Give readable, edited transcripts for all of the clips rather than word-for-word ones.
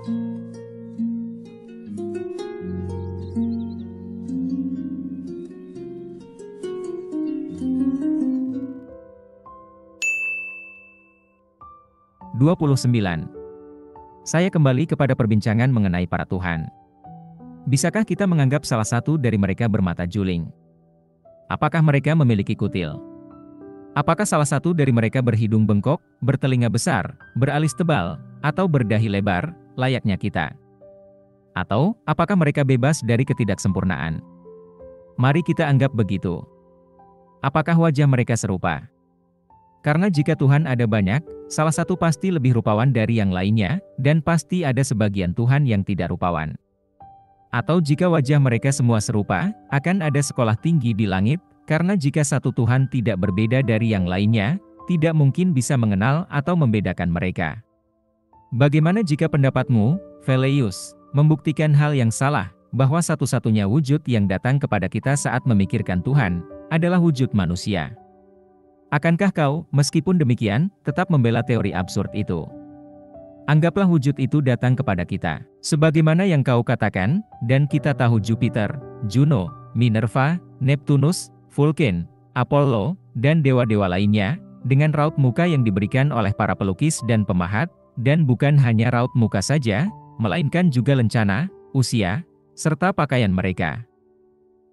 29. Saya kembali kepada perbincangan mengenai para tuhan. Bisakah kita menganggap salah satu dari mereka bermata juling? Apakah mereka memiliki kutil? Apakah salah satu dari mereka berhidung bengkok, bertelinga besar, beralis tebal, atau berdahi lebar, layaknya kita? Atau, apakah mereka bebas dari ketidaksempurnaan? Mari kita anggap begitu. Apakah wajah mereka serupa? Karena jika Tuhan ada banyak, salah satu pasti lebih rupawan dari yang lainnya, dan pasti ada sebagian Tuhan yang tidak rupawan. Atau jika wajah mereka semua serupa, akan ada sekolah tinggi di langit, karena jika satu Tuhan tidak berbeda dari yang lainnya, tidak mungkin bisa mengenal atau membedakan mereka. Bagaimana jika pendapatmu, Velleius, membuktikan hal yang salah, bahwa satu-satunya wujud yang datang kepada kita saat memikirkan Tuhan, adalah wujud manusia? Akankah kau, meskipun demikian, tetap membela teori absurd itu? Anggaplah wujud itu datang kepada kita, sebagaimana yang kau katakan, dan kita tahu Jupiter, Juno, Minerva, Neptunus, Vulcan, Apollo, dan dewa-dewa lainnya, dengan raut muka yang diberikan oleh para pelukis dan pemahat, dan bukan hanya raut muka saja, melainkan juga lencana, usia, serta pakaian mereka.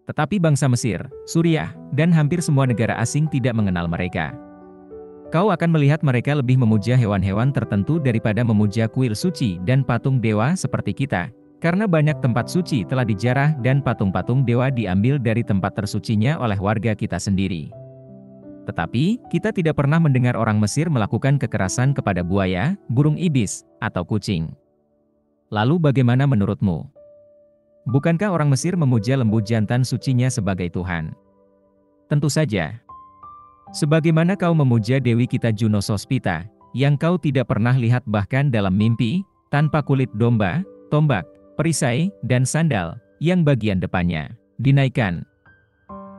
Tetapi bangsa Mesir, Suriah, dan hampir semua negara asing tidak mengenal mereka. Kau akan melihat mereka lebih memuja hewan-hewan tertentu daripada memuja kuil suci dan patung dewa seperti kita, karena banyak tempat suci telah dijarah dan patung-patung dewa diambil dari tempat tersucinya oleh warga kita sendiri. Tetapi, kita tidak pernah mendengar orang Mesir melakukan kekerasan kepada buaya, burung ibis, atau kucing. Lalu bagaimana menurutmu? Bukankah orang Mesir memuja lembu jantan sucinya sebagai Tuhan? Tentu saja. Sebagaimana kau memuja dewi kita Juno Sospita, yang kau tidak pernah lihat bahkan dalam mimpi, tanpa kulit domba, tombak, perisai, dan sandal, yang bagian depannya dinaikkan.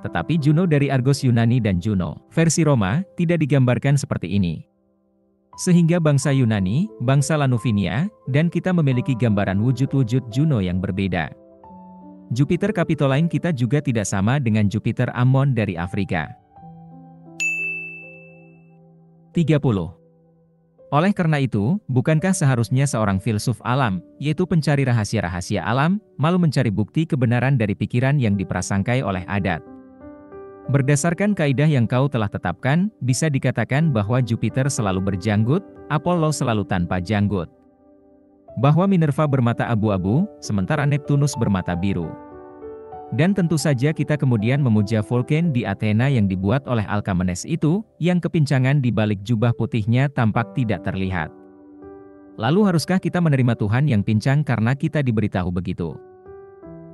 Tetapi Juno dari Argos Yunani dan Juno, versi Roma, tidak digambarkan seperti ini. Sehingga bangsa Yunani, bangsa Lanuvinia, dan kita memiliki gambaran wujud-wujud Juno yang berbeda. Jupiter Capitoline kita juga tidak sama dengan Jupiter Ammon dari Afrika. 30. Oleh karena itu, bukankah seharusnya seorang filsuf alam, yaitu pencari rahasia-rahasia alam, malu mencari bukti kebenaran dari pikiran yang diprasangkai oleh adat? Berdasarkan kaidah yang kau telah tetapkan, bisa dikatakan bahwa Jupiter selalu berjanggut, Apollo selalu tanpa janggut. Bahwa Minerva bermata abu-abu, sementara Neptunus bermata biru. Dan tentu saja kita kemudian memuja Vulcan di Athena yang dibuat oleh Alkamenes itu, yang kepincangan di balik jubah putihnya tampak tidak terlihat. Lalu haruskah kita menerima Tuhan yang pincang karena kita diberitahu begitu?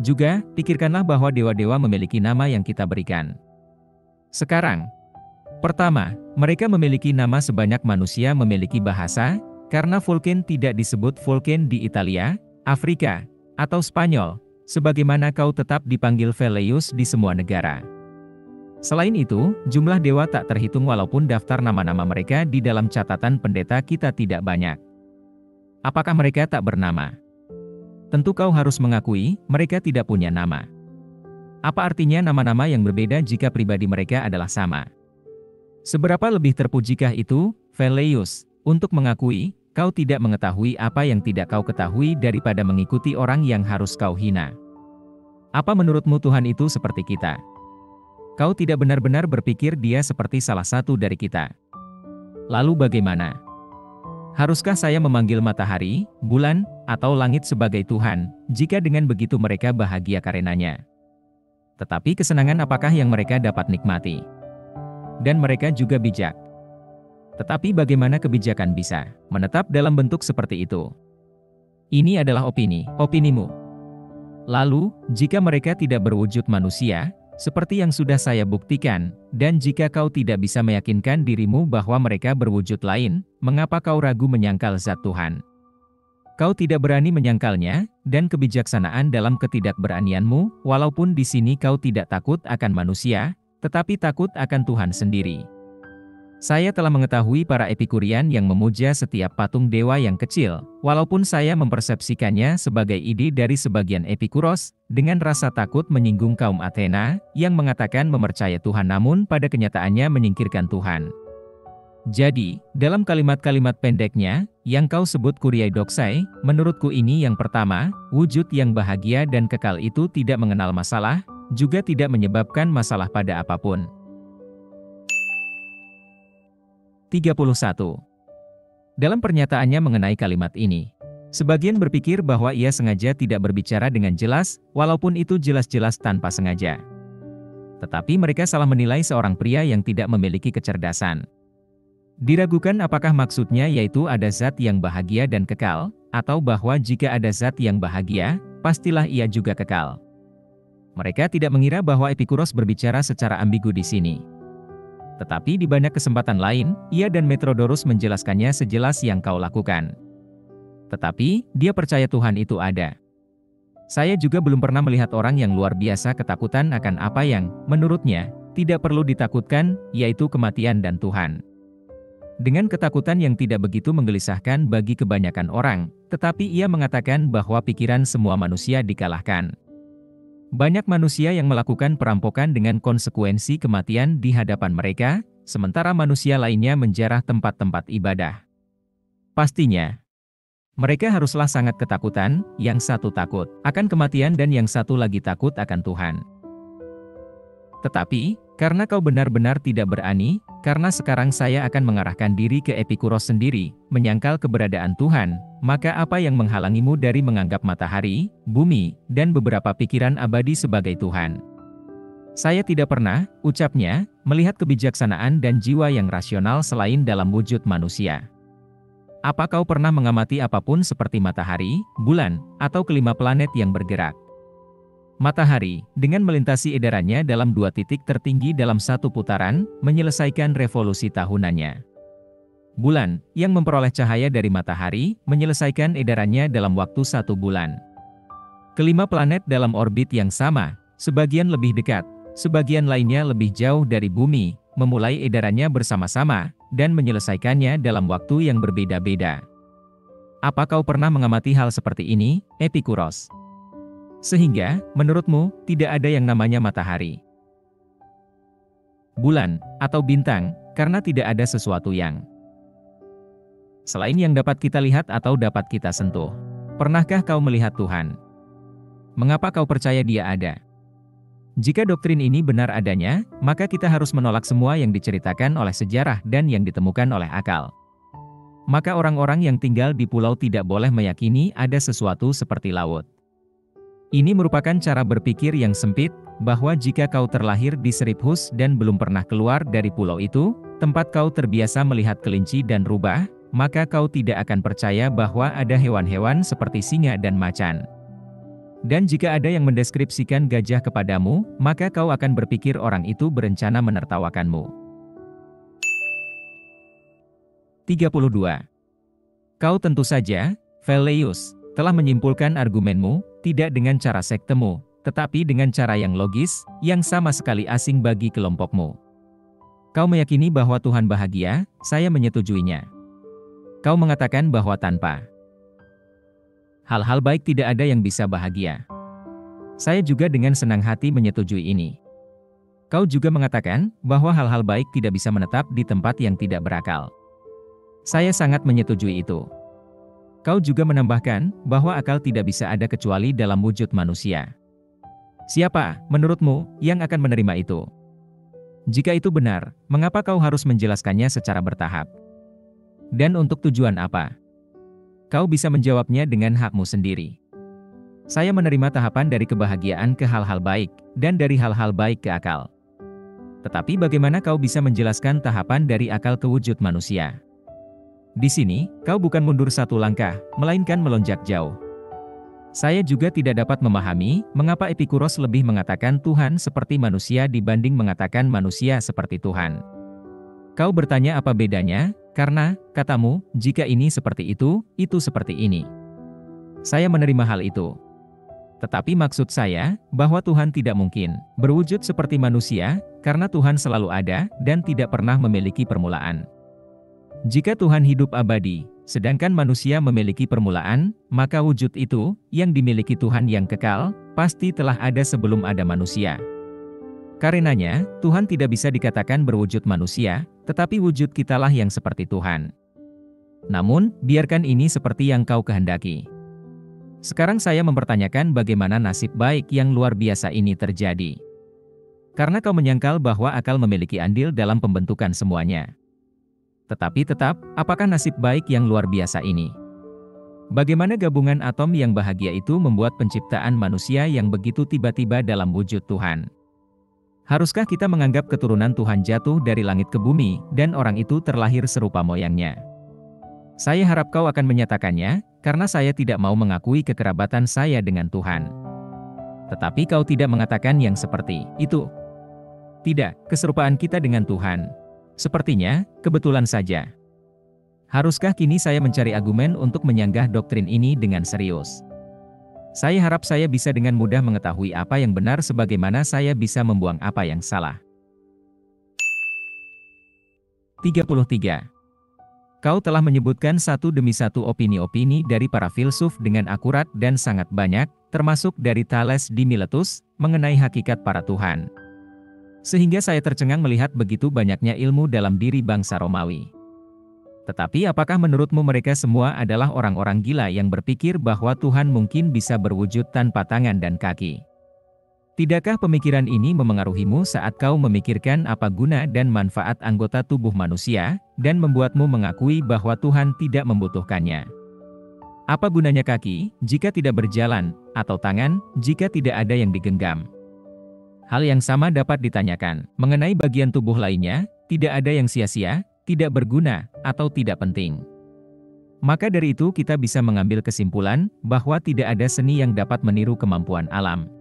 Juga, pikirkanlah bahwa dewa-dewa memiliki nama yang kita berikan. Sekarang, pertama, mereka memiliki nama sebanyak manusia memiliki bahasa, karena Vulcan tidak disebut Vulcan di Italia, Afrika, atau Spanyol, sebagaimana kau tetap dipanggil Velleius di semua negara. Selain itu, jumlah dewa tak terhitung walaupun daftar nama-nama mereka di dalam catatan pendeta kita tidak banyak. Apakah mereka tak bernama? Tentu kau harus mengakui, mereka tidak punya nama. Apa artinya nama-nama yang berbeda jika pribadi mereka adalah sama? Seberapa lebih terpujikah itu, Velleius, untuk mengakui, kau tidak mengetahui apa yang tidak kau ketahui daripada mengikuti orang yang harus kau hina. Apa menurutmu Tuhan itu seperti kita? Kau tidak benar-benar berpikir dia seperti salah satu dari kita. Lalu bagaimana? Haruskah saya memanggil matahari, bulan, atau langit sebagai Tuhan, jika dengan begitu mereka bahagia karenanya? Tetapi kesenangan apakah yang mereka dapat nikmati? Dan mereka juga bijak. Tetapi bagaimana kebijakan bisa menetap dalam bentuk seperti itu? Ini adalah opinimu. Lalu, jika mereka tidak berwujud manusia, seperti yang sudah saya buktikan, dan jika kau tidak bisa meyakinkan dirimu bahwa mereka berwujud lain, mengapa kau ragu menyangkal zat Tuhan? Kau tidak berani menyangkalnya, dan kebijaksanaan dalam ketidakberanianmu, walaupun di sini kau tidak takut akan manusia, tetapi takut akan Tuhan sendiri. Saya telah mengetahui para Epikurian yang memuja setiap patung dewa yang kecil, walaupun saya mempersepsikannya sebagai ide dari sebagian Epikuros, dengan rasa takut menyinggung kaum Athena, yang mengatakan mempercaya Tuhan namun pada kenyataannya menyingkirkan Tuhan. Jadi, dalam kalimat-kalimat pendeknya, yang kau sebut Kuriai Doksai, menurutku ini yang pertama, wujud yang bahagia dan kekal itu tidak mengenal masalah, juga tidak menyebabkan masalah pada apapun. 31. Dalam pernyataannya mengenai kalimat ini, sebagian berpikir bahwa ia sengaja tidak berbicara dengan jelas, walaupun itu jelas-jelas tanpa sengaja. Tetapi mereka salah menilai seorang pria yang tidak memiliki kecerdasan. Diragukan apakah maksudnya yaitu ada zat yang bahagia dan kekal, atau bahwa jika ada zat yang bahagia, pastilah ia juga kekal. Mereka tidak mengira bahwa Epikuros berbicara secara ambigu di sini. Tetapi di banyak kesempatan lain, ia dan Metrodorus menjelaskannya sejelas yang kau lakukan. Tetapi, dia percaya Tuhan itu ada. Saya juga belum pernah melihat orang yang luar biasa ketakutan akan apa yang, menurutnya, tidak perlu ditakutkan, yaitu kematian dan Tuhan. Dengan ketakutan yang tidak begitu menggelisahkan bagi kebanyakan orang, tetapi ia mengatakan bahwa pikiran semua manusia dikalahkan. Banyak manusia yang melakukan perampokan dengan konsekuensi kematian di hadapan mereka, sementara manusia lainnya menjarah tempat-tempat ibadah. Pastinya, mereka haruslah sangat ketakutan, yang satu takut akan kematian dan yang satu lagi takut akan Tuhan. Tetapi, karena kau benar-benar tidak berani, karena sekarang saya akan mengarahkan diri ke Epikuros sendiri, menyangkal keberadaan Tuhan, maka apa yang menghalangimu dari menganggap matahari, bumi, dan beberapa pikiran abadi sebagai Tuhan? Saya tidak pernah, ucapnya, melihat kebijaksanaan dan jiwa yang rasional selain dalam wujud manusia. Apa kau pernah mengamati apapun seperti matahari, bulan, atau kelima planet yang bergerak? Matahari, dengan melintasi edarannya dalam 2 titik tertinggi dalam satu putaran, menyelesaikan revolusi tahunannya. Bulan, yang memperoleh cahaya dari matahari, menyelesaikan edarannya dalam waktu 1 bulan. Kelima planet dalam orbit yang sama, sebagian lebih dekat, sebagian lainnya lebih jauh dari bumi, memulai edarannya bersama-sama, dan menyelesaikannya dalam waktu yang berbeda-beda. Apa kau pernah mengamati hal seperti ini, Epikuros? Sehingga, menurutmu, tidak ada yang namanya matahari, bulan, atau bintang, karena tidak ada sesuatu yang selain yang dapat kita lihat atau dapat kita sentuh. Pernahkah kau melihat Tuhan? Mengapa kau percaya Dia ada? Jika doktrin ini benar adanya, maka kita harus menolak semua yang diceritakan oleh sejarah dan yang ditemukan oleh akal. Maka orang-orang yang tinggal di pulau tidak boleh meyakini ada sesuatu seperti laut. Ini merupakan cara berpikir yang sempit, bahwa jika kau terlahir di Seriphus dan belum pernah keluar dari pulau itu, tempat kau terbiasa melihat kelinci dan rubah, maka kau tidak akan percaya bahwa ada hewan-hewan seperti singa dan macan. Dan jika ada yang mendeskripsikan gajah kepadamu, maka kau akan berpikir orang itu berencana menertawakanmu. 32. Kau tentu saja, Velleius, telah menyimpulkan argumenmu, tidak dengan cara sektemu, tetapi dengan cara yang logis, yang sama sekali asing bagi kelompokmu. Kau meyakini bahwa Tuhan bahagia, saya menyetujuinya. Kau mengatakan bahwa tanpa hal-hal baik tidak ada yang bisa bahagia. Saya juga dengan senang hati menyetujui ini. Kau juga mengatakan bahwa hal-hal baik tidak bisa menetap di tempat yang tidak berakal. Saya sangat menyetujui itu. Kau juga menambahkan bahwa akal tidak bisa ada kecuali dalam wujud manusia. Siapa, menurutmu, yang akan menerima itu? Jika itu benar, mengapa kau harus menjelaskannya secara bertahap? Dan untuk tujuan apa? Kau bisa menjawabnya dengan hakmu sendiri. Saya menerima tahapan dari kebahagiaan ke hal-hal baik, dan dari hal-hal baik ke akal. Tetapi bagaimana kau bisa menjelaskan tahapan dari akal ke wujud manusia? Di sini, kau bukan mundur 1 langkah, melainkan melonjak jauh. Saya juga tidak dapat memahami, mengapa Epikuros lebih mengatakan Tuhan seperti manusia dibanding mengatakan manusia seperti Tuhan. Kau bertanya apa bedanya, karena, katamu, jika ini seperti itu seperti ini. Saya menerima hal itu. Tetapi maksud saya, bahwa Tuhan tidak mungkin berwujud seperti manusia, karena Tuhan selalu ada dan tidak pernah memiliki permulaan. Jika Tuhan hidup abadi, sedangkan manusia memiliki permulaan, maka wujud itu, yang dimiliki Tuhan yang kekal, pasti telah ada sebelum ada manusia. Karenanya, Tuhan tidak bisa dikatakan berwujud manusia, tetapi wujud kitalah yang seperti Tuhan. Namun, biarkan ini seperti yang kau kehendaki. Sekarang saya mempertanyakan bagaimana nasib baik yang luar biasa ini terjadi. Karena kau menyangkal bahwa akal memiliki andil dalam pembentukan semuanya. Tetapi tetap, apakah nasib baik yang luar biasa ini? Bagaimana gabungan atom yang bahagia itu membuat penciptaan manusia yang begitu tiba-tiba dalam wujud Tuhan? Haruskah kita menganggap keturunan Tuhan jatuh dari langit ke bumi, dan orang itu terlahir serupa moyangnya? Saya harap kau akan menyatakannya, karena saya tidak mau mengakui kekerabatan saya dengan Tuhan. Tetapi kau tidak mengatakan yang seperti itu. Tidak, keserupaan kita dengan Tuhan. Sepertinya, kebetulan saja. Haruskah kini saya mencari argumen untuk menyanggah doktrin ini dengan serius? Saya harap saya bisa dengan mudah mengetahui apa yang benar sebagaimana saya bisa membuang apa yang salah. 33. Kau telah menyebutkan satu demi satu opini-opini dari para filsuf dengan akurat dan sangat banyak, termasuk dari Thales di Miletus, mengenai hakikat para Tuhan. Sehingga saya tercengang melihat begitu banyaknya ilmu dalam diri bangsa Romawi. Tetapi apakah menurutmu mereka semua adalah orang-orang gila yang berpikir bahwa Tuhan mungkin bisa berwujud tanpa tangan dan kaki? Tidakkah pemikiran ini memengaruhimu saat kau memikirkan apa guna dan manfaat anggota tubuh manusia, dan membuatmu mengakui bahwa Tuhan tidak membutuhkannya? Apa gunanya kaki, jika tidak berjalan, atau tangan, jika tidak ada yang digenggam? Hal yang sama dapat ditanyakan mengenai bagian tubuh lainnya, tidak ada yang sia-sia, tidak berguna, atau tidak penting. Maka dari itu kita bisa mengambil kesimpulan, bahwa tidak ada seni yang dapat meniru kemampuan alam.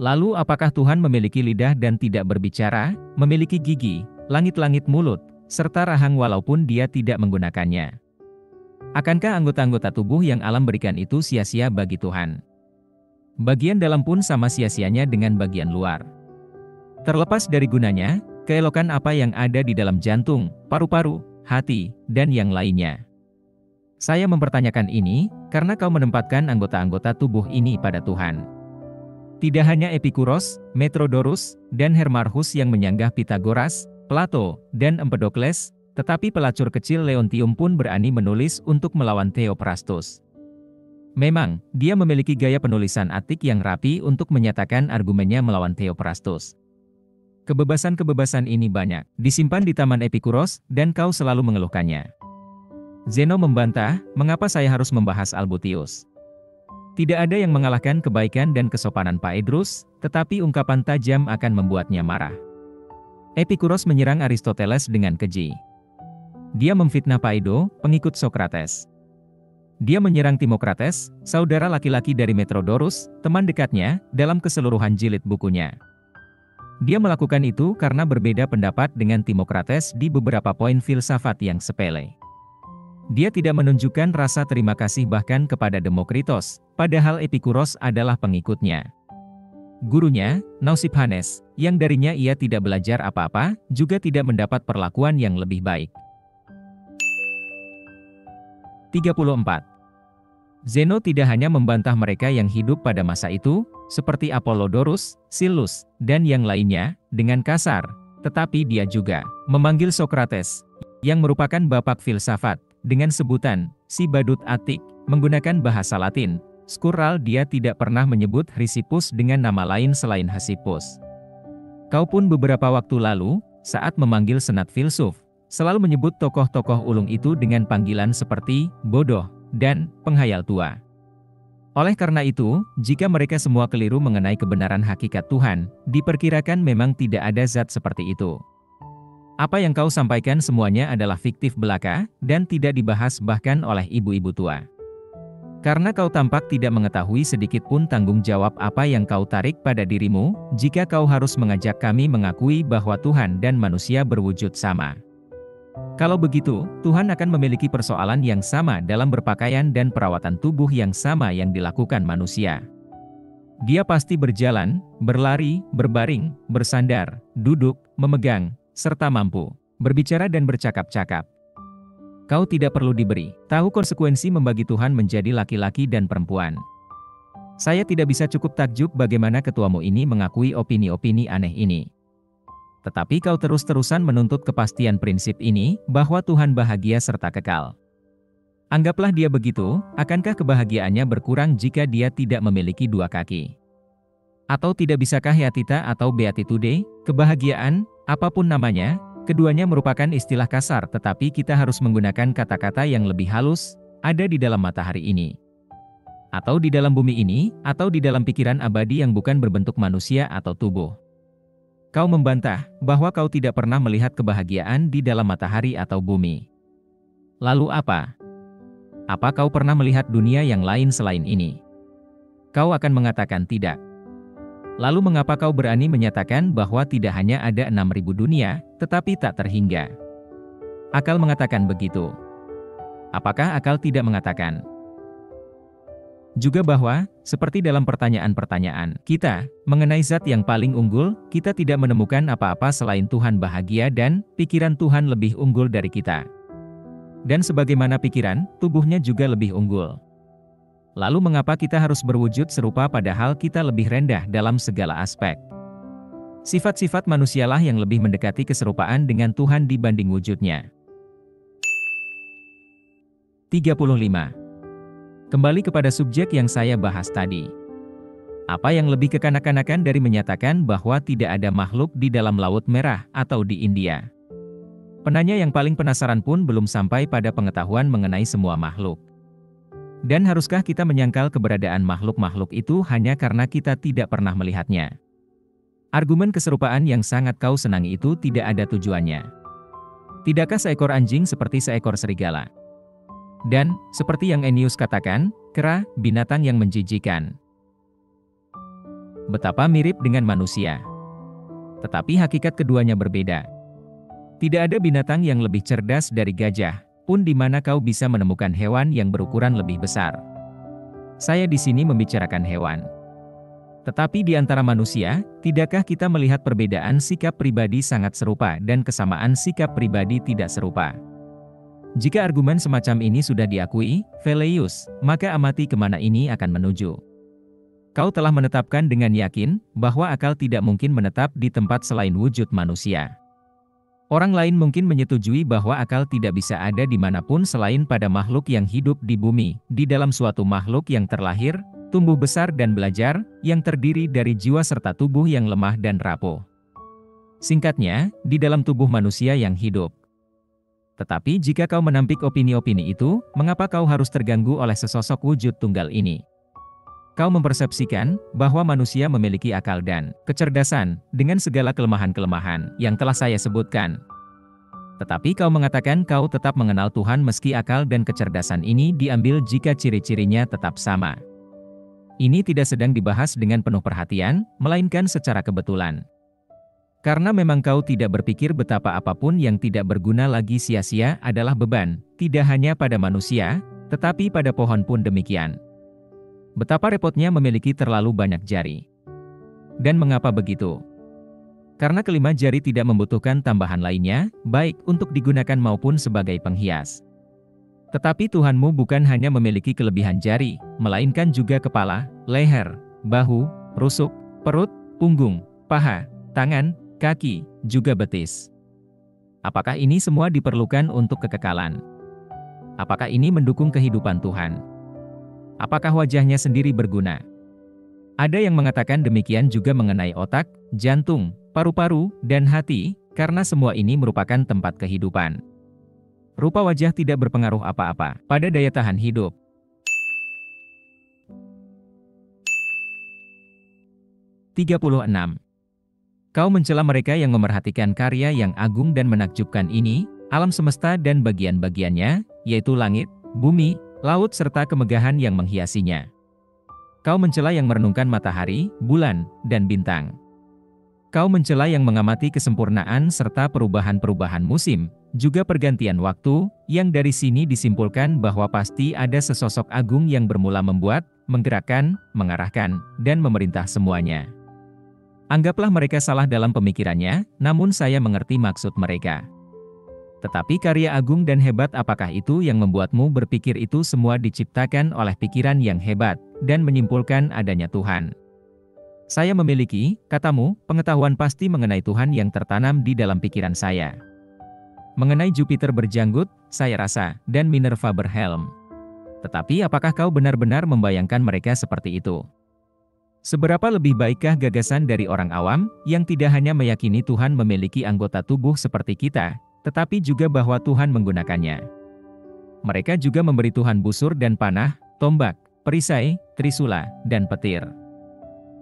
Lalu apakah Tuhan memiliki lidah dan tidak berbicara, memiliki gigi, langit-langit mulut, serta rahang walaupun dia tidak menggunakannya? Akankah anggota-anggota tubuh yang alam berikan itu sia-sia bagi Tuhan? Bagian dalam pun sama sia-sianya dengan bagian luar. Terlepas dari gunanya, keelokan apa yang ada di dalam jantung, paru-paru, hati, dan yang lainnya. Saya mempertanyakan ini, karena kau menempatkan anggota-anggota tubuh ini pada Tuhan. Tidak hanya Epikuros, Metrodorus, dan Hermarchus yang menyanggah Pitagoras, Plato, dan Empedokles, tetapi pelacur kecil Leontium pun berani menulis untuk melawan Theophrastus. Memang, dia memiliki gaya penulisan Atik yang rapi untuk menyatakan argumennya melawan Theophrastus. Kebebasan-kebebasan ini banyak disimpan di taman Epikuros, dan kau selalu mengeluhkannya. Zeno membantah, mengapa saya harus membahas Albutius? Tidak ada yang mengalahkan kebaikan dan kesopanan Phaedrus, tetapi ungkapan tajam akan membuatnya marah. Epikuros menyerang Aristoteles dengan keji. Dia memfitnah Phaedo, pengikut Sokrates. Dia menyerang Timokrates, saudara laki-laki dari Metrodorus, teman dekatnya, dalam keseluruhan jilid bukunya. Dia melakukan itu karena berbeda pendapat dengan Timokrates di beberapa poin filsafat yang sepele. Dia tidak menunjukkan rasa terima kasih bahkan kepada Demokritos, padahal Epikuros adalah pengikutnya. Gurunya, Nausiphanes, yang darinya ia tidak belajar apa-apa, juga tidak mendapat perlakuan yang lebih baik. 34. Zeno tidak hanya membantah mereka yang hidup pada masa itu, seperti Apollodorus, Silus, dan yang lainnya, dengan kasar, tetapi dia juga memanggil Sokrates, yang merupakan bapak filsafat, dengan sebutan, si badut Atik, menggunakan bahasa Latin. Skurral dia tidak pernah menyebut Chrysippus dengan nama lain selain Hesippus. Kau pun beberapa waktu lalu, saat memanggil senat filsuf, selalu menyebut tokoh-tokoh ulung itu dengan panggilan seperti, bodoh, dan penghayal tua. Oleh karena itu, jika mereka semua keliru mengenai kebenaran hakikat Tuhan, diperkirakan memang tidak ada zat seperti itu. Apa yang kau sampaikan semuanya adalah fiktif belaka, dan tidak dibahas bahkan oleh ibu-ibu tua. Karena kau tampak tidak mengetahui sedikit pun tanggung jawab apa yang kau tarik pada dirimu, jika kau harus mengajak kami mengakui bahwa Tuhan dan manusia berwujud sama. Kalau begitu, Tuhan akan memiliki persoalan yang sama dalam berpakaian dan perawatan tubuh yang sama yang dilakukan manusia. Dia pasti berjalan, berlari, berbaring, bersandar, duduk, memegang, serta mampu berbicara dan bercakap-cakap. Kau tidak perlu diberi tahu konsekuensi membagi Tuhan menjadi laki-laki dan perempuan. Saya tidak bisa cukup takjub bagaimana ketuamu ini mengakui opini-opini aneh ini. Tetapi kau terus-terusan menuntut kepastian prinsip ini, bahwa Tuhan bahagia serta kekal. Anggaplah dia begitu, akankah kebahagiaannya berkurang jika dia tidak memiliki dua kaki? Atau tidak bisakah Yatita atau Beatitude, kebahagiaan, apapun namanya, keduanya merupakan istilah kasar tetapi kita harus menggunakan kata-kata yang lebih halus, ada di dalam matahari ini. Atau di dalam bumi ini, atau di dalam pikiran abadi yang bukan berbentuk manusia atau tubuh. Kau membantah, bahwa kau tidak pernah melihat kebahagiaan di dalam matahari atau bumi. Lalu apa? Apa kau pernah melihat dunia yang lain selain ini? Kau akan mengatakan tidak. Lalu mengapa kau berani menyatakan bahwa tidak hanya ada 6.000 dunia, tetapi tak terhingga? Akal mengatakan begitu. Apakah akal tidak mengatakan juga bahwa, seperti dalam pertanyaan-pertanyaan kita, mengenai zat yang paling unggul, kita tidak menemukan apa-apa selain Tuhan bahagia dan pikiran Tuhan lebih unggul dari kita. Dan sebagaimana pikiran, tubuhnya juga lebih unggul. Lalu mengapa kita harus berwujud serupa padahal kita lebih rendah dalam segala aspek? Sifat-sifat manusialah yang lebih mendekati keserupaan dengan Tuhan dibanding wujudnya. 35. Kembali kepada subjek yang saya bahas tadi. Apa yang lebih kekanak-kanakan dari menyatakan bahwa tidak ada makhluk di dalam Laut Merah atau di India? Penanya yang paling penasaran pun belum sampai pada pengetahuan mengenai semua makhluk. Dan haruskah kita menyangkal keberadaan makhluk-makhluk itu hanya karena kita tidak pernah melihatnya? Argumen keserupaan yang sangat kau senangi itu tidak ada tujuannya. Tidakkah seekor anjing seperti seekor serigala? Dan, seperti yang Ennius katakan, kera, binatang yang menjijikan. Betapa mirip dengan manusia. Tetapi hakikat keduanya berbeda. Tidak ada binatang yang lebih cerdas dari gajah, pun di mana kau bisa menemukan hewan yang berukuran lebih besar. Saya di sini membicarakan hewan. Tetapi di antara manusia, tidakkah kita melihat perbedaan sikap pribadi sangat serupa dan kesamaan sikap pribadi tidak serupa? Jika argumen semacam ini sudah diakui, Velleius, maka amati kemana ini akan menuju. Kau telah menetapkan dengan yakin, bahwa akal tidak mungkin menetap di tempat selain wujud manusia. Orang lain mungkin menyetujui bahwa akal tidak bisa ada dimanapun selain pada makhluk yang hidup di bumi, di dalam suatu makhluk yang terlahir, tumbuh besar dan belajar, yang terdiri dari jiwa serta tubuh yang lemah dan rapuh. Singkatnya, di dalam tubuh manusia yang hidup. Tetapi jika kau menampik opini-opini itu, mengapa kau harus terganggu oleh sesosok wujud tunggal ini? Kau mempersepsikan bahwa manusia memiliki akal dan kecerdasan, dengan segala kelemahan-kelemahan yang telah saya sebutkan. Tetapi kau mengatakan kau tetap mengenal Tuhan meski akal dan kecerdasan ini diambil jika ciri-cirinya tetap sama. Ini tidak sedang dibahas dengan penuh perhatian, melainkan secara kebetulan. Karena memang kau tidak berpikir betapa apapun yang tidak berguna lagi sia-sia adalah beban, tidak hanya pada manusia, tetapi pada pohon pun demikian. Betapa repotnya memiliki terlalu banyak jari. Dan mengapa begitu? Karena kelima jari tidak membutuhkan tambahan lainnya, baik untuk digunakan maupun sebagai penghias. Tetapi Tuhanmu bukan hanya memiliki kelebihan jari, melainkan juga kepala, leher, bahu, rusuk, perut, punggung, paha, tangan, kaki, juga betis. Apakah ini semua diperlukan untuk kekekalan? Apakah ini mendukung kehidupan Tuhan? Apakah wajahnya sendiri berguna? Ada yang mengatakan demikian juga mengenai otak, jantung, paru-paru, dan hati, karena semua ini merupakan tempat kehidupan. Rupa wajah tidak berpengaruh apa-apa pada daya tahan hidup. (36) Kau mencela mereka yang memerhatikan karya yang agung dan menakjubkan ini, alam semesta dan bagian-bagiannya, yaitu langit, bumi, laut serta kemegahan yang menghiasinya. Kau mencela yang merenungkan matahari, bulan, dan bintang. Kau mencela yang mengamati kesempurnaan serta perubahan-perubahan musim, juga pergantian waktu, yang dari sini disimpulkan bahwa pasti ada sesosok agung yang bermula membuat, menggerakkan, mengarahkan, dan memerintah semuanya. Anggaplah mereka salah dalam pemikirannya, namun saya mengerti maksud mereka. Tetapi karya agung dan hebat apakah itu yang membuatmu berpikir itu semua diciptakan oleh pikiran yang hebat, dan menyimpulkan adanya Tuhan? Saya memiliki, katamu, pengetahuan pasti mengenai Tuhan yang tertanam di dalam pikiran saya. Mengenai Jupiter berjanggut, saya rasa, dan Minerva berhelm. Tetapi apakah kau benar-benar membayangkan mereka seperti itu? Seberapa lebih baikkah gagasan dari orang awam, yang tidak hanya meyakini Tuhan memiliki anggota tubuh seperti kita, tetapi juga bahwa Tuhan menggunakannya. Mereka juga memberi Tuhan busur dan panah, tombak, perisai, trisula, dan petir.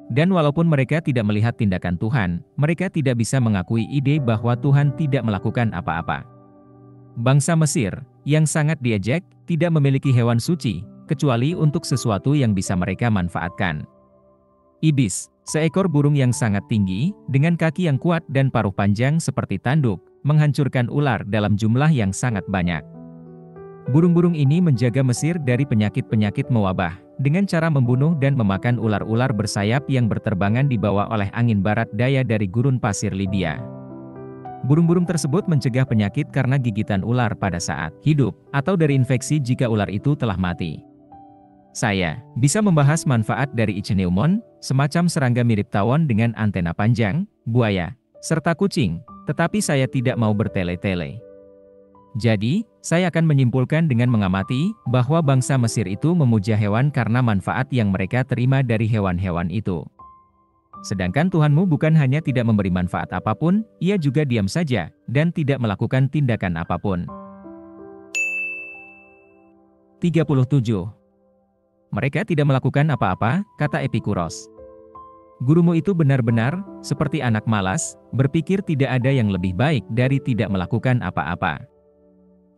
Dan walaupun mereka tidak melihat tindakan Tuhan, mereka tidak bisa mengakui ide bahwa Tuhan tidak melakukan apa-apa. Bangsa Mesir, yang sangat diejek, tidak memiliki hewan suci, kecuali untuk sesuatu yang bisa mereka manfaatkan. Ibis, seekor burung yang sangat tinggi, dengan kaki yang kuat dan paruh panjang seperti tanduk, menghancurkan ular dalam jumlah yang sangat banyak. Burung-burung ini menjaga Mesir dari penyakit-penyakit mewabah, dengan cara membunuh dan memakan ular-ular bersayap yang berterbangan dibawa oleh angin barat daya dari gurun pasir Libya. Burung-burung tersebut mencegah penyakit karena gigitan ular pada saat hidup, atau dari infeksi jika ular itu telah mati. Saya bisa membahas manfaat dari ichneumon, semacam serangga mirip tawon dengan antena panjang, buaya, serta kucing, tetapi saya tidak mau bertele-tele. Jadi, saya akan menyimpulkan dengan mengamati, bahwa bangsa Mesir itu memuja hewan karena manfaat yang mereka terima dari hewan-hewan itu. Sedangkan Tuhanmu bukan hanya tidak memberi manfaat apapun, ia juga diam saja, dan tidak melakukan tindakan apapun. 37. Mereka tidak melakukan apa-apa, kata Epikuros. Gurumu itu benar-benar, seperti anak malas, berpikir tidak ada yang lebih baik dari tidak melakukan apa-apa.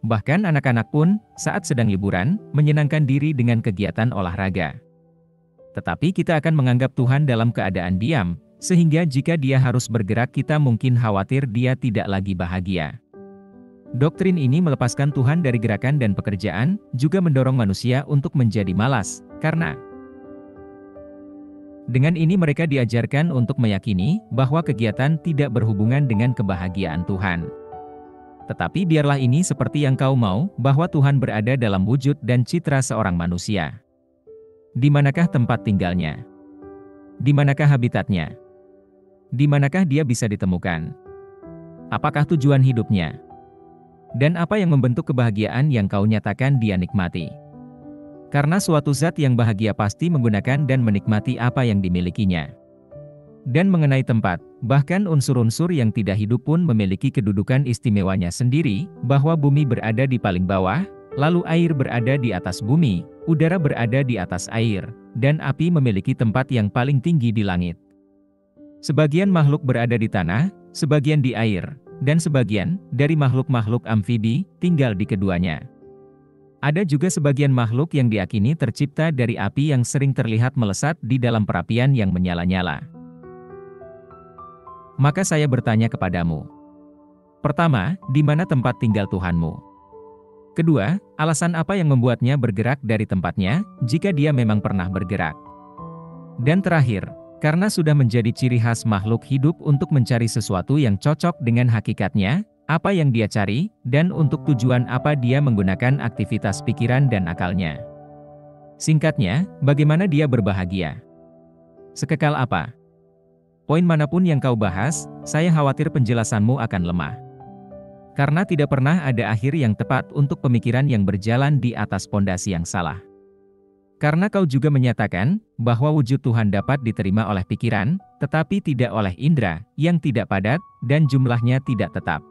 Bahkan anak-anak pun, saat sedang liburan, menyenangkan diri dengan kegiatan olahraga. Tetapi kita akan menganggap Tuhan dalam keadaan diam, sehingga jika dia harus bergerak kita mungkin khawatir dia tidak lagi bahagia. Doktrin ini melepaskan Tuhan dari gerakan dan pekerjaan, juga mendorong manusia untuk menjadi malas, karena dengan ini mereka diajarkan untuk meyakini bahwa kegiatan tidak berhubungan dengan kebahagiaan Tuhan. Tetapi biarlah ini seperti yang kau mau, bahwa Tuhan berada dalam wujud dan citra seorang manusia. Di manakah tempat tinggalnya? Di manakah habitatnya? Di manakah dia bisa ditemukan? Apakah tujuan hidupnya? Dan apa yang membentuk kebahagiaan yang kau nyatakan dia nikmati? Karena suatu zat yang bahagia pasti menggunakan dan menikmati apa yang dimilikinya. Dan mengenai tempat, bahkan unsur-unsur yang tidak hidup pun memiliki kedudukan istimewanya sendiri, bahwa bumi berada di paling bawah, lalu air berada di atas bumi, udara berada di atas air, dan api memiliki tempat yang paling tinggi di langit. Sebagian makhluk berada di tanah, sebagian di air, dan sebagian dari makhluk-makhluk amfibi tinggal di keduanya. Ada juga sebagian makhluk yang diakini tercipta dari api yang sering terlihat melesat di dalam perapian yang menyala-nyala. Maka saya bertanya kepadamu. Pertama, di mana tempat tinggal Tuhanmu? Kedua, alasan apa yang membuatnya bergerak dari tempatnya, jika dia memang pernah bergerak? Dan terakhir, karena sudah menjadi ciri khas makhluk hidup untuk mencari sesuatu yang cocok dengan hakikatnya, apa yang dia cari, dan untuk tujuan apa dia menggunakan aktivitas pikiran dan akalnya. Singkatnya, bagaimana dia berbahagia? Sekekal apa? Poin manapun yang kau bahas, saya khawatir penjelasanmu akan lemah. Karena tidak pernah ada akhir yang tepat untuk pemikiran yang berjalan di atas pondasi yang salah. Karena kau juga menyatakan, bahwa wujud Tuhan dapat diterima oleh pikiran, tetapi tidak oleh indera, yang tidak padat, dan jumlahnya tidak tetap.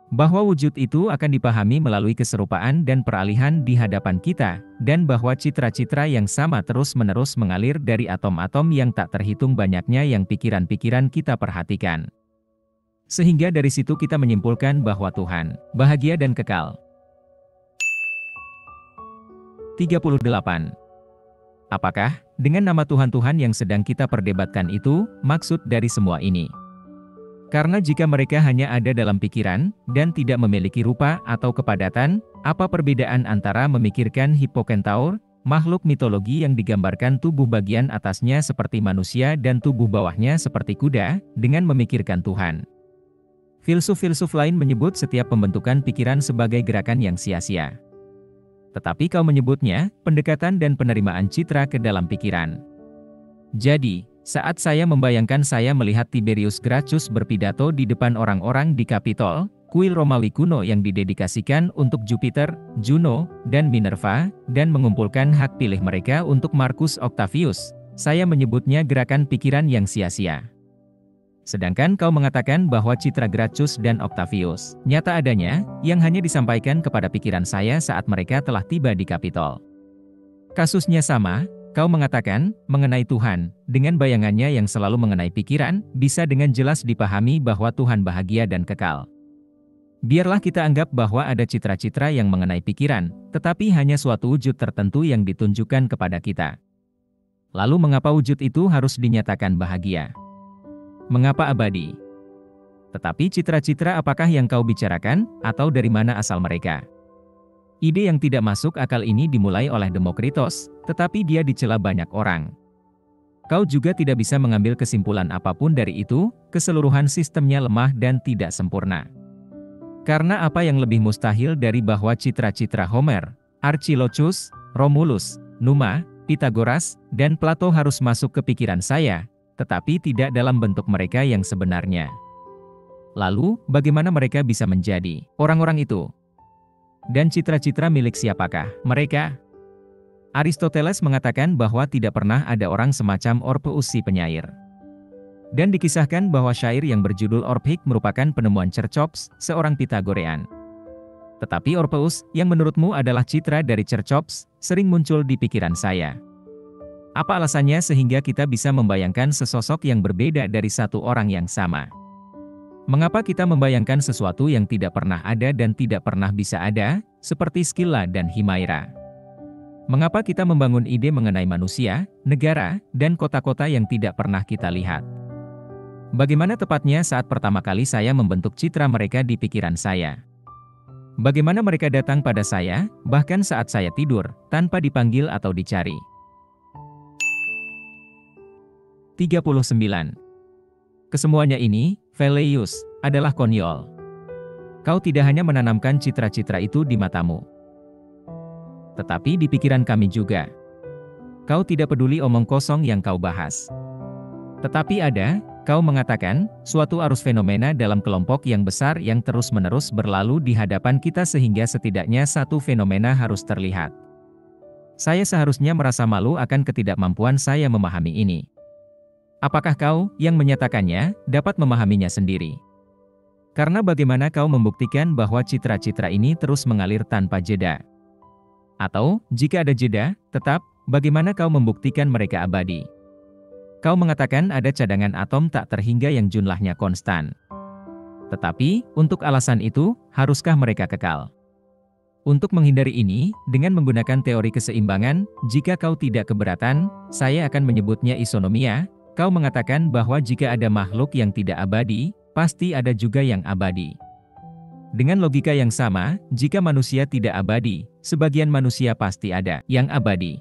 Bahwa wujud itu akan dipahami melalui keserupaan dan peralihan di hadapan kita, dan bahwa citra-citra yang sama terus-menerus mengalir dari atom-atom yang tak terhitung banyaknya yang pikiran-pikiran kita perhatikan. Sehingga dari situ kita menyimpulkan bahwa Tuhan bahagia dan kekal. 38. Apakah, dengan nama Tuhan-Tuhan yang sedang kita perdebatkan itu, maksud dari semua ini? Karena jika mereka hanya ada dalam pikiran, dan tidak memiliki rupa atau kepadatan, apa perbedaan antara memikirkan hipokentaur, makhluk mitologi yang digambarkan tubuh bagian atasnya seperti manusia dan tubuh bawahnya seperti kuda, dengan memikirkan Tuhan. Filsuf-filsuf lain menyebut setiap pembentukan pikiran sebagai gerakan yang sia-sia. Tetapi kau menyebutnya pendekatan dan penerimaan citra ke dalam pikiran. Jadi, saat saya membayangkan saya melihat Tiberius Gracchus berpidato di depan orang-orang di Kapitol, kuil Romawi kuno yang didedikasikan untuk Jupiter, Juno, dan Minerva, dan mengumpulkan hak pilih mereka untuk Marcus Octavius, saya menyebutnya gerakan pikiran yang sia-sia. Sedangkan kau mengatakan bahwa citra Gracchus dan Octavius nyata adanya, yang hanya disampaikan kepada pikiran saya saat mereka telah tiba di Kapitol. Kasusnya sama, kau mengatakan, mengenai Tuhan, dengan bayangannya yang selalu mengenai pikiran, bisa dengan jelas dipahami bahwa Tuhan bahagia dan kekal. Biarlah kita anggap bahwa ada citra-citra yang mengenai pikiran, tetapi hanya suatu wujud tertentu yang ditunjukkan kepada kita. Lalu mengapa wujud itu harus dinyatakan bahagia? Mengapa abadi? Tetapi citra-citra apakah yang kau bicarakan, atau dari mana asal mereka? Ide yang tidak masuk akal ini dimulai oleh Demokritos, tetapi dia dicela banyak orang. Kau juga tidak bisa mengambil kesimpulan apapun dari itu, keseluruhan sistemnya lemah dan tidak sempurna. Karena apa yang lebih mustahil dari bahwa citra-citra Homer, Archilochus, Romulus, Numa, Pythagoras, dan Plato harus masuk ke pikiran saya, tetapi tidak dalam bentuk mereka yang sebenarnya. Lalu, bagaimana mereka bisa menjadi orang-orang itu? Dan citra-citra milik siapakah mereka? Aristoteles mengatakan bahwa tidak pernah ada orang semacam Orpheus si penyair. Dan dikisahkan bahwa syair yang berjudul Orphik merupakan penemuan Cercops, seorang Pythagorean. Tetapi Orpheus, yang menurutmu adalah citra dari Cercops, sering muncul di pikiran saya. Apa alasannya sehingga kita bisa membayangkan sesosok yang berbeda dari satu orang yang sama? Mengapa kita membayangkan sesuatu yang tidak pernah ada dan tidak pernah bisa ada, seperti Skylla dan Himaira? Mengapa kita membangun ide mengenai manusia, negara, dan kota-kota yang tidak pernah kita lihat? Bagaimana tepatnya saat pertama kali saya membentuk citra mereka di pikiran saya? Bagaimana mereka datang pada saya, bahkan saat saya tidur, tanpa dipanggil atau dicari? 39. Kesemuanya ini, Velleius, adalah konyol. Kau tidak hanya menanamkan citra-citra itu di matamu, tetapi di pikiran kami juga. Kau tidak peduli omong kosong yang kau bahas. Tetapi ada, kau mengatakan, suatu arus fenomena dalam kelompok yang besar yang terus-menerus berlalu di hadapan kita sehingga setidaknya satu fenomena harus terlihat. Saya seharusnya merasa malu akan ketidakmampuan saya memahami ini. Apakah kau, yang menyatakannya, dapat memahaminya sendiri? Karena bagaimana kau membuktikan bahwa citra-citra ini terus mengalir tanpa jeda? Atau, jika ada jeda, tetap, bagaimana kau membuktikan mereka abadi? Kau mengatakan ada cadangan atom tak terhingga yang jumlahnya konstan. Tetapi, untuk alasan itu, haruskah mereka kekal? Untuk menghindari ini, dengan menggunakan teori keseimbangan, jika kau tidak keberatan, saya akan menyebutnya isonomia. Kau mengatakan bahwa jika ada makhluk yang tidak abadi, pasti ada juga yang abadi. Dengan logika yang sama, jika manusia tidak abadi, sebagian manusia pasti ada yang abadi.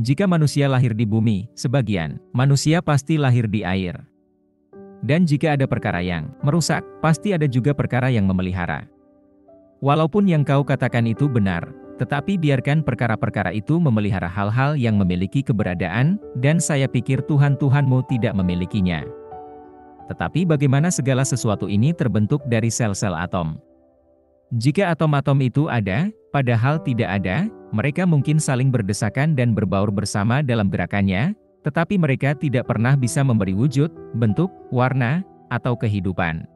Jika manusia lahir di bumi, sebagian manusia pasti lahir di air. Dan jika ada perkara yang merusak, pasti ada juga perkara yang memelihara. Walaupun yang kau katakan itu benar, tetapi biarkan perkara-perkara itu memelihara hal-hal yang memiliki keberadaan, dan saya pikir Tuhan-Tuhanmu tidak memilikinya. Tetapi bagaimana segala sesuatu ini terbentuk dari sel-sel atom? Jika atom-atom itu ada, padahal tidak ada, mereka mungkin saling berdesakan dan berbaur bersama dalam gerakannya, tetapi mereka tidak pernah bisa memberi wujud, bentuk, warna, atau kehidupan.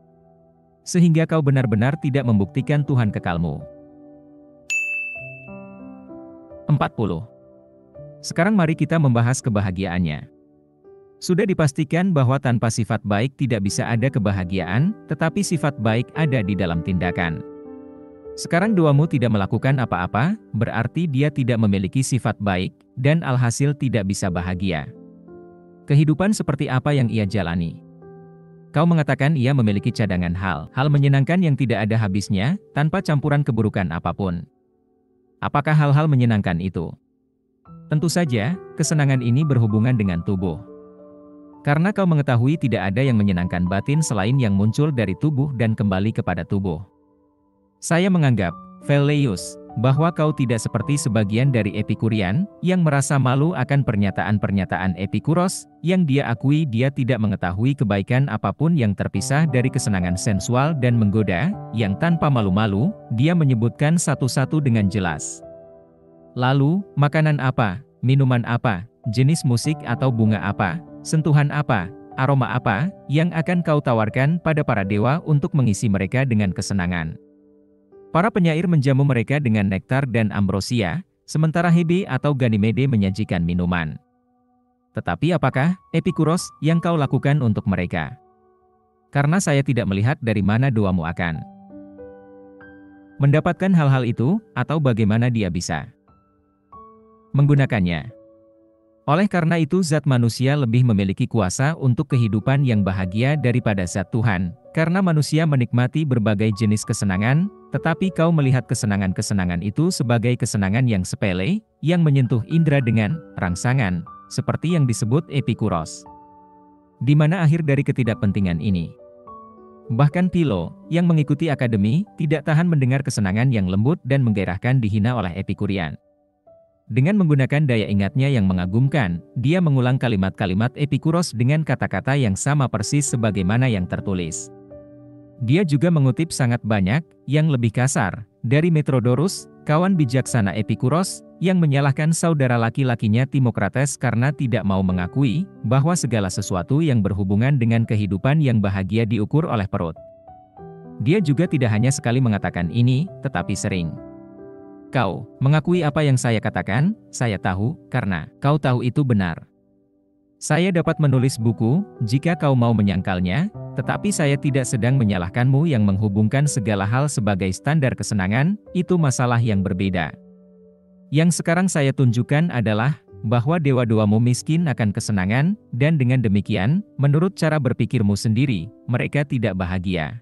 Sehingga kau benar-benar tidak membuktikan Tuhan kekalmu. 40. Sekarang mari kita membahas kebahagiaannya. Sudah dipastikan bahwa tanpa sifat baik tidak bisa ada kebahagiaan, tetapi sifat baik ada di dalam tindakan. Sekarang doamu tidak melakukan apa-apa, berarti dia tidak memiliki sifat baik, dan alhasil tidak bisa bahagia. Kehidupan seperti apa yang ia jalani? Kau mengatakan ia memiliki cadangan hal menyenangkan yang tidak ada habisnya, tanpa campuran keburukan apapun. Apakah hal-hal menyenangkan itu? Tentu saja, kesenangan ini berhubungan dengan tubuh. Karena kau mengetahui tidak ada yang menyenangkan batin selain yang muncul dari tubuh dan kembali kepada tubuh. Saya menganggap, Velleius, bahwa kau tidak seperti sebagian dari Epikurian, yang merasa malu akan pernyataan-pernyataan Epikuros, yang dia akui dia tidak mengetahui kebaikan apapun yang terpisah dari kesenangan sensual dan menggoda, yang tanpa malu-malu, dia menyebutkan satu-satu dengan jelas. Lalu, makanan apa, minuman apa, jenis musik atau bunga apa, sentuhan apa, aroma apa, yang akan kau tawarkan pada para dewa untuk mengisi mereka dengan kesenangan. Para penyair menjamu mereka dengan nektar dan ambrosia, sementara Hebe atau Ganymede menyajikan minuman. Tetapi apakah, Epikuros, yang kau lakukan untuk mereka? Karena saya tidak melihat dari mana doamu akan mendapatkan hal-hal itu, atau bagaimana dia bisa menggunakannya. Oleh karena itu zat manusia lebih memiliki kuasa untuk kehidupan yang bahagia daripada zat Tuhan, karena manusia menikmati berbagai jenis kesenangan, tetapi kau melihat kesenangan-kesenangan itu sebagai kesenangan yang sepele, yang menyentuh indera dengan rangsangan, seperti yang disebut Epikuros. Di mana akhir dari ketidakpentingan ini? Bahkan Philo, yang mengikuti akademi, tidak tahan mendengar kesenangan yang lembut dan menggairahkan dihina oleh Epikurian. Dengan menggunakan daya ingatnya yang mengagumkan, dia mengulang kalimat-kalimat Epikuros dengan kata-kata yang sama persis sebagaimana yang tertulis. Dia juga mengutip sangat banyak, yang lebih kasar, dari Metrodorus, kawan bijaksana Epikuros, yang menyalahkan saudara laki-lakinya Timokrates karena tidak mau mengakui bahwa segala sesuatu yang berhubungan dengan kehidupan yang bahagia diukur oleh perut. Dia juga tidak hanya sekali mengatakan ini, tetapi sering. Kau mengakui apa yang saya katakan, saya tahu, karena kau tahu itu benar. Saya dapat menulis buku, jika kau mau menyangkalnya, tetapi saya tidak sedang menyalahkanmu yang menghubungkan segala hal sebagai standar kesenangan, itu masalah yang berbeda. Yang sekarang saya tunjukkan adalah, bahwa dewa-dewamu miskin akan kesenangan, dan dengan demikian, menurut cara berpikirmu sendiri, mereka tidak bahagia.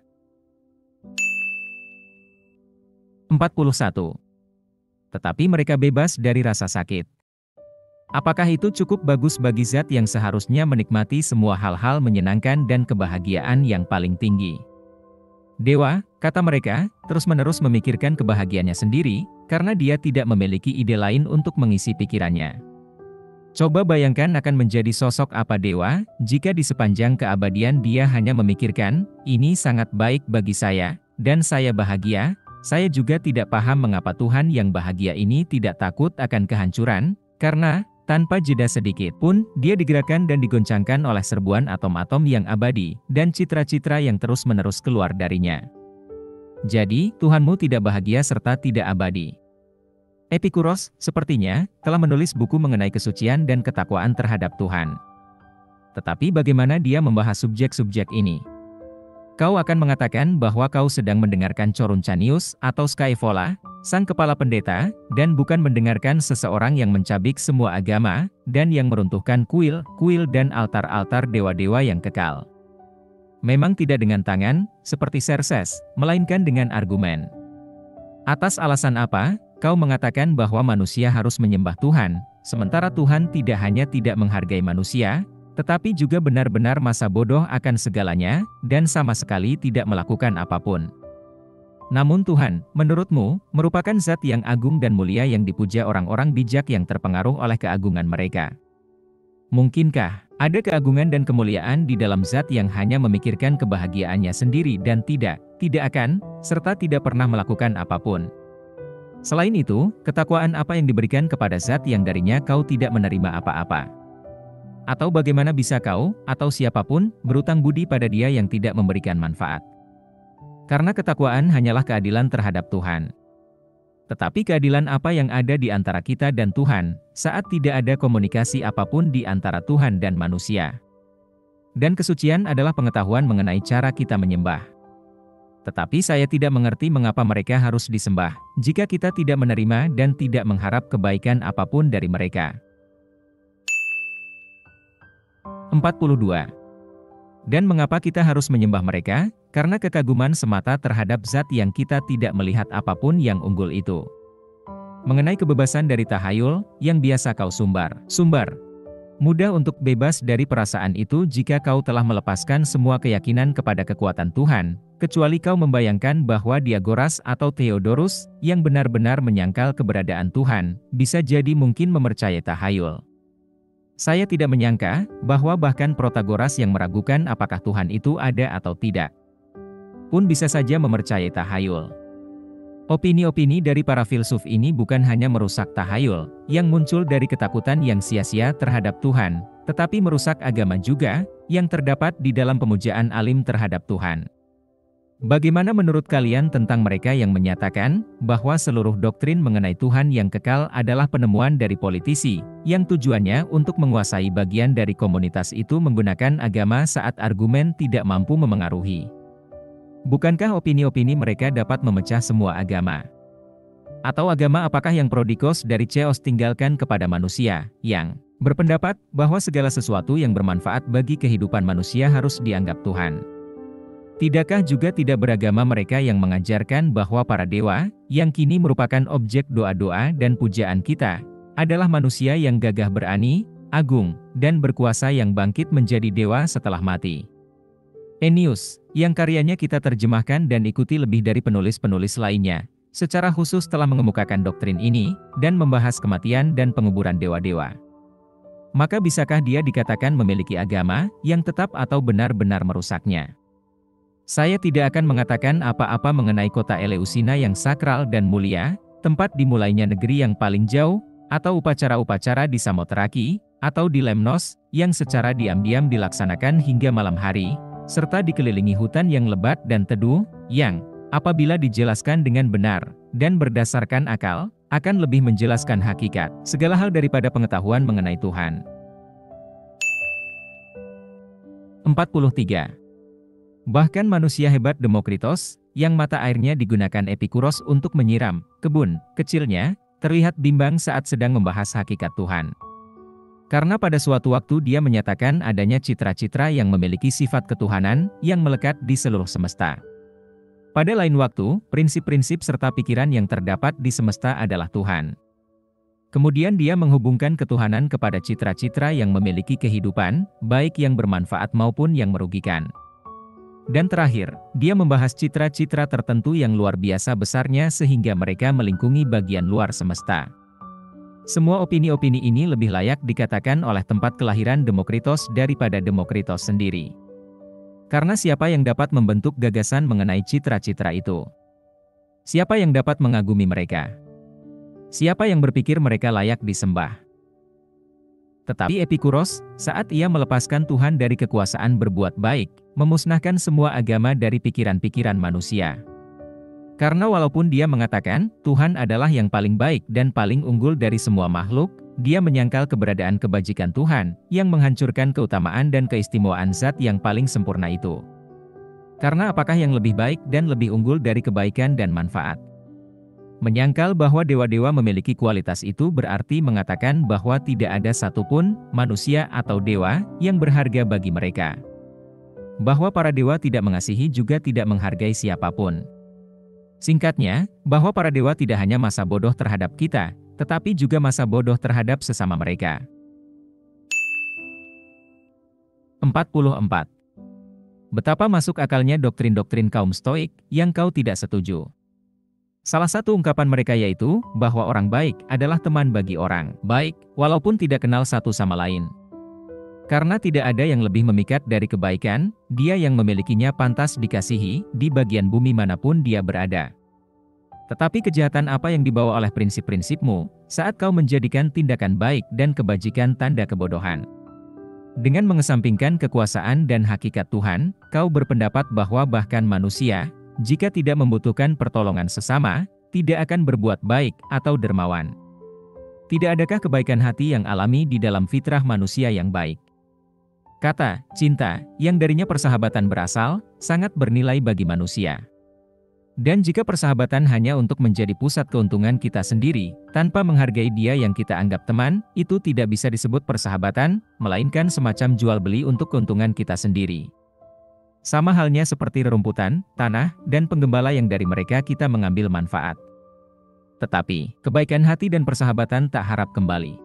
41. Tetapi mereka bebas dari rasa sakit. Apakah itu cukup bagus bagi zat yang seharusnya menikmati semua hal-hal menyenangkan dan kebahagiaan yang paling tinggi? Dewa, kata mereka, terus-menerus memikirkan kebahagiaannya sendiri, karena dia tidak memiliki ide lain untuk mengisi pikirannya. Coba bayangkan akan menjadi sosok apa dewa, jika di sepanjang keabadian dia hanya memikirkan, ini sangat baik bagi saya, dan saya bahagia. Saya juga tidak paham mengapa Tuhan yang bahagia ini tidak takut akan kehancuran, karena, tanpa jeda sedikit pun, dia digerakkan dan digoncangkan oleh serbuan atom-atom yang abadi, dan citra-citra yang terus-menerus keluar darinya. Jadi, Tuhanmu tidak bahagia serta tidak abadi. Epikuros, sepertinya, telah menulis buku mengenai kesucian dan ketakwaan terhadap Tuhan. Tetapi bagaimana dia membahas subjek-subjek ini? Kau akan mengatakan bahwa kau sedang mendengarkan Coruncanius atau Scaevola, sang kepala pendeta, dan bukan mendengarkan seseorang yang mencabik semua agama, dan yang meruntuhkan kuil-kuil dan altar-altar dewa-dewa yang kekal. Memang tidak dengan tangan, seperti Xerxes, melainkan dengan argumen. Atas alasan apa, kau mengatakan bahwa manusia harus menyembah Tuhan, sementara Tuhan tidak hanya tidak menghargai manusia, tetapi juga benar-benar masa bodoh akan segalanya, dan sama sekali tidak melakukan apapun. Namun Tuhan, menurutmu, merupakan zat yang agung dan mulia yang dipuja orang-orang bijak yang terpengaruh oleh keagungan mereka. Mungkinkah ada keagungan dan kemuliaan di dalam zat yang hanya memikirkan kebahagiaannya sendiri dan tidak akan, serta tidak pernah melakukan apapun? Selain itu, ketakwaan apa yang diberikan kepada zat yang darinya kau tidak menerima apa-apa? Atau bagaimana bisa kau, atau siapapun, berutang budi pada dia yang tidak memberikan manfaat? Karena ketakwaan hanyalah keadilan terhadap Tuhan. Tetapi keadilan apa yang ada di antara kita dan Tuhan, saat tidak ada komunikasi apapun di antara Tuhan dan manusia? Dan kesucian adalah pengetahuan mengenai cara kita menyembah. Tetapi saya tidak mengerti mengapa mereka harus disembah, jika kita tidak menerima dan tidak mengharap kebaikan apapun dari mereka. 42. Dan mengapa kita harus menyembah mereka? Karena kekaguman semata terhadap zat yang kita tidak melihat apapun yang unggul itu. Mengenai kebebasan dari tahayul, yang biasa kau sumbar. Mudah untuk bebas dari perasaan itu jika kau telah melepaskan semua keyakinan kepada kekuatan Tuhan, kecuali kau membayangkan bahwa Diagoras atau Theodorus, yang benar-benar menyangkal keberadaan Tuhan, bisa jadi mungkin mempercayai tahayul. Saya tidak menyangka, bahwa bahkan Protagoras yang meragukan apakah Tuhan itu ada atau tidak, pun bisa saja mempercayai tahayul. Opini-opini dari para filsuf ini bukan hanya merusak tahayul, yang muncul dari ketakutan yang sia-sia terhadap Tuhan, tetapi merusak agama juga, yang terdapat di dalam pemujaan alim terhadap Tuhan. Bagaimana menurut kalian tentang mereka yang menyatakan bahwa seluruh doktrin mengenai Tuhan yang kekal adalah penemuan dari politisi, yang tujuannya untuk menguasai bagian dari komunitas itu menggunakan agama saat argumen tidak mampu memengaruhi? Bukankah opini-opini mereka dapat memecah semua agama? Atau agama apakah yang prodikos dari Ceos tinggalkan kepada manusia, yang berpendapat bahwa segala sesuatu yang bermanfaat bagi kehidupan manusia harus dianggap Tuhan? Tidakkah juga tidak beragama mereka yang mengajarkan bahwa para dewa, yang kini merupakan objek doa-doa dan pujaan kita, adalah manusia yang gagah berani, agung, dan berkuasa yang bangkit menjadi dewa setelah mati? Ennius, yang karyanya kita terjemahkan dan ikuti lebih dari penulis-penulis lainnya, secara khusus telah mengemukakan doktrin ini, dan membahas kematian dan penguburan dewa-dewa. Maka bisakah dia dikatakan memiliki agama, yang tetap atau benar-benar merusaknya? Saya tidak akan mengatakan apa-apa mengenai kota Eleusina yang sakral dan mulia, tempat dimulainya negeri yang paling jauh, atau upacara-upacara di Samotraki, atau di Lemnos, yang secara diam-diam dilaksanakan hingga malam hari, serta dikelilingi hutan yang lebat dan teduh, yang, apabila dijelaskan dengan benar, dan berdasarkan akal, akan lebih menjelaskan hakikat, segala hal daripada pengetahuan mengenai Tuhan. 43. Bahkan manusia hebat Demokritos, yang mata airnya digunakan Epikuros untuk menyiram kebun kecilnya, terlihat bimbang saat sedang membahas hakikat Tuhan. Karena pada suatu waktu dia menyatakan adanya citra-citra yang memiliki sifat ketuhanan, yang melekat di seluruh semesta. Pada lain waktu, prinsip-prinsip serta pikiran yang terdapat di semesta adalah Tuhan. Kemudian dia menghubungkan ketuhanan kepada citra-citra yang memiliki kehidupan, baik yang bermanfaat maupun yang merugikan. Dan terakhir, dia membahas citra-citra tertentu yang luar biasa besarnya sehingga mereka melingkungi bagian luar semesta. Semua opini-opini ini lebih layak dikatakan oleh tempat kelahiran Demokritos daripada Demokritos sendiri. Karena siapa yang dapat membentuk gagasan mengenai citra-citra itu? Siapa yang dapat mengagumi mereka? Siapa yang berpikir mereka layak disembah? Tetapi Epikuros, saat ia melepaskan Tuhan dari kekuasaan berbuat baik, memusnahkan semua agama dari pikiran-pikiran manusia. Karena walaupun dia mengatakan, Tuhan adalah yang paling baik dan paling unggul dari semua makhluk, dia menyangkal keberadaan kebajikan Tuhan, yang menghancurkan keutamaan dan keistimewaan zat yang paling sempurna itu. Karena apakah yang lebih baik dan lebih unggul dari kebaikan dan manfaat? Menyangkal bahwa dewa-dewa memiliki kualitas itu berarti mengatakan bahwa tidak ada satupun manusia atau dewa yang berharga bagi mereka. Bahwa para dewa tidak mengasihi juga tidak menghargai siapapun. Singkatnya, bahwa para dewa tidak hanya masa bodoh terhadap kita, tetapi juga masa bodoh terhadap sesama mereka. 44. Betapa masuk akalnya doktrin-doktrin kaum Stoik yang kau tidak setuju. Salah satu ungkapan mereka yaitu, bahwa orang baik adalah teman bagi orang baik, walaupun tidak kenal satu sama lain. Karena tidak ada yang lebih memikat dari kebaikan, dia yang memilikinya pantas dikasihi, di bagian bumi manapun dia berada. Tetapi kejahatan apa yang dibawa oleh prinsip-prinsipmu, saat kau menjadikan tindakan baik dan kebajikan tanda kebodohan? Dengan mengesampingkan kekuasaan dan hakikat Tuhan, kau berpendapat bahwa bahkan manusia, jika tidak membutuhkan pertolongan sesama, tidak akan berbuat baik atau dermawan. Tidak adakah kebaikan hati yang alami di dalam fitrah manusia yang baik? Kata cinta, yang darinya persahabatan berasal, sangat bernilai bagi manusia. Dan jika persahabatan hanya untuk menjadi pusat keuntungan kita sendiri, tanpa menghargai dia yang kita anggap teman, itu tidak bisa disebut persahabatan, melainkan semacam jual beli untuk keuntungan kita sendiri. Sama halnya seperti rerumputan, tanah, dan penggembala yang dari mereka kita mengambil manfaat. Tetapi, kebaikan hati dan persahabatan tak harap kembali.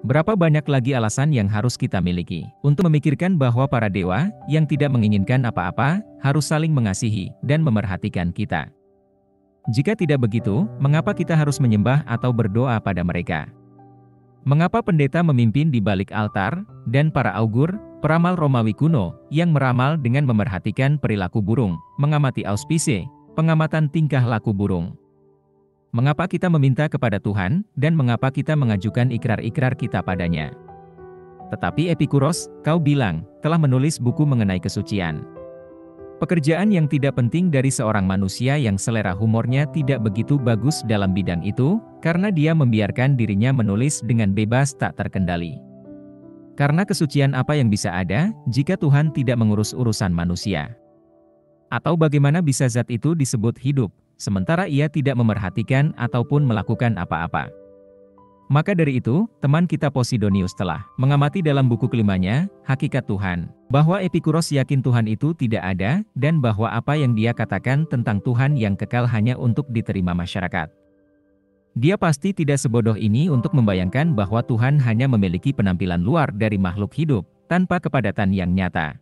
Berapa banyak lagi alasan yang harus kita miliki untuk memikirkan bahwa para dewa yang tidak menginginkan apa-apa harus saling mengasihi dan memerhatikan kita. Jika tidak begitu, mengapa kita harus menyembah atau berdoa pada mereka? Mengapa pendeta memimpin di balik altar, dan para augur, peramal Romawi kuno, yang meramal dengan memerhatikan perilaku burung, mengamati auspise, pengamatan tingkah laku burung? Mengapa kita meminta kepada Tuhan, dan mengapa kita mengajukan ikrar-ikrar kita padanya? Tetapi Epikuros, kau bilang, telah menulis buku mengenai kesucian. Pekerjaan yang tidak penting dari seorang manusia yang selera humornya tidak begitu bagus dalam bidang itu, karena dia membiarkan dirinya menulis dengan bebas tak terkendali. Karena kesucian apa yang bisa ada, jika Tuhan tidak mengurus urusan manusia? Atau bagaimana bisa zat itu disebut hidup, sementara ia tidak memerhatikan ataupun melakukan apa-apa? Maka dari itu, teman kita Posidonius telah mengamati dalam buku kelimanya, Hakikat Tuhan, bahwa Epikuros yakin Tuhan itu tidak ada, dan bahwa apa yang dia katakan tentang Tuhan yang kekal hanya untuk diterima masyarakat. Dia pasti tidak sebodoh ini untuk membayangkan bahwa Tuhan hanya memiliki penampilan luar dari makhluk hidup, tanpa kepadatan yang nyata.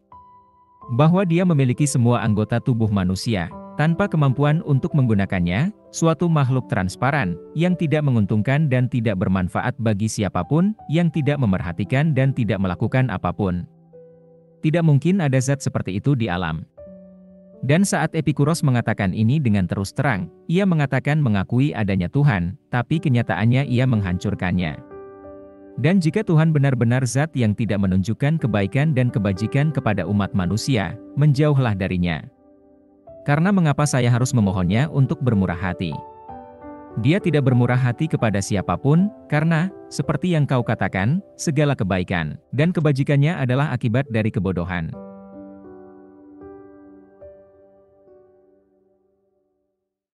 Bahwa dia memiliki semua anggota tubuh manusia, tanpa kemampuan untuk menggunakannya, suatu makhluk transparan, yang tidak menguntungkan dan tidak bermanfaat bagi siapapun, yang tidak memerhatikan dan tidak melakukan apapun. Tidak mungkin ada zat seperti itu di alam. Dan saat Epikuros mengatakan ini dengan terus terang, ia mengatakan mengakui adanya Tuhan, tapi kenyataannya ia menghancurkannya. Dan jika Tuhan benar-benar zat yang tidak menunjukkan kebaikan dan kebajikan kepada umat manusia, menjauhlah darinya. Karena mengapa saya harus memohonnya untuk bermurah hati? Dia tidak bermurah hati kepada siapapun, karena, seperti yang kau katakan, segala kebaikan dan kebajikannya adalah akibat dari kebodohan.